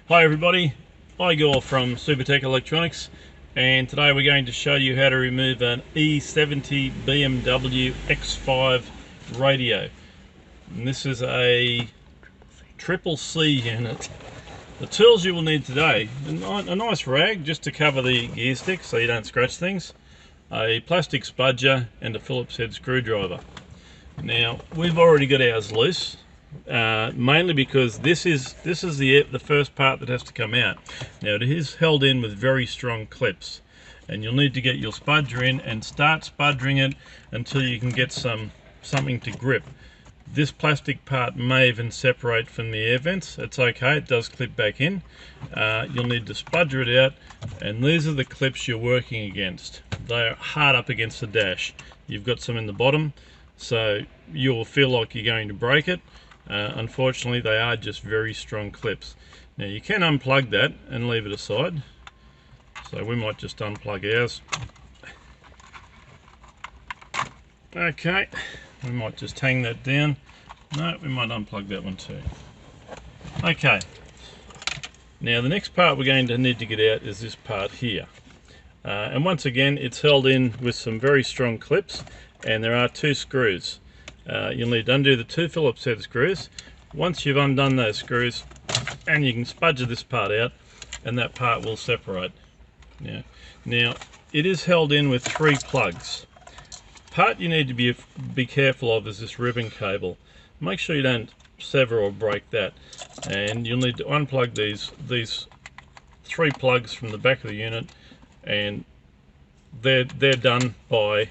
Hi everybody, Igor from Supertech Electronics, and today we're going to show you how to remove an e70 BMW X5 radio. And this is a CCC unit. The tools you will need today: a nice rag just to cover the gear stick so you don't scratch things, a plastic spudger, and a Phillips head screwdriver. Now we've already got ours loose. Mainly because this is the first part that has to come out. Now it is held in with very strong clips, and you'll need to get your spudger in and start spuddering it until you can get something to grip. This plastic part may even separate from the air vents. It's okay, it does clip back in. You'll need to spudger it out, and these are the clips you're working against. They are hard up against the dash. You've got some in the bottom, so you'll feel like you're going to break it. Unfortunately, they are just very strong clips. Now you can unplug that and leave it aside, so we might just unplug ours. Okay, we might just hang that down. No, we might unplug that one too. Okay, now the next part we're going to need to get out is this part here, and once again it's held in with some very strong clips, and there are two screws. You'll need to undo the two Phillips head screws. Once you've undone those screws, and you can spudger this part out, and that part will separate. Now it is held in with three plugs. Part you need to be careful of is this ribbon cable. Make sure you don't sever or break that, and you'll need to unplug these three plugs from the back of the unit, and they're done by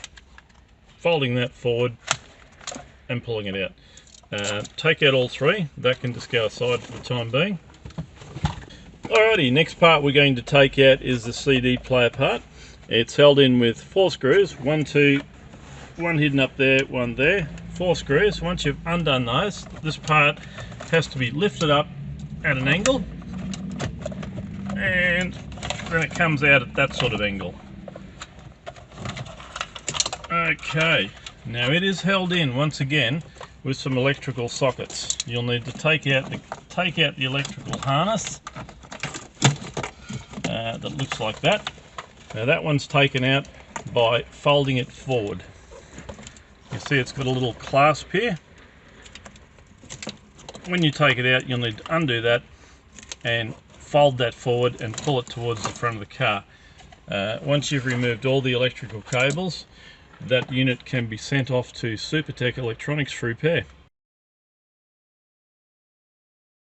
folding that forward and pulling it out. Take out all three. That can just go aside for the time being. Alrighty, next part we're going to take out is the CD player part. It's held in with four screws, one hidden up there, one there, four screws. Once you've undone those, this part has to be lifted up at an angle, and then it comes out at that sort of angle. Okay, now it is held in once again with some electrical sockets. You'll need to take out the electrical harness that looks like that. Now that one's taken out by folding it forward. You see it's got a little clasp here. When you take it out, you'll need to undo that and fold that forward and pull it towards the front of the car. Once you've removed all the electrical cables, that unit can be sent off to Supertech Electronics for repair.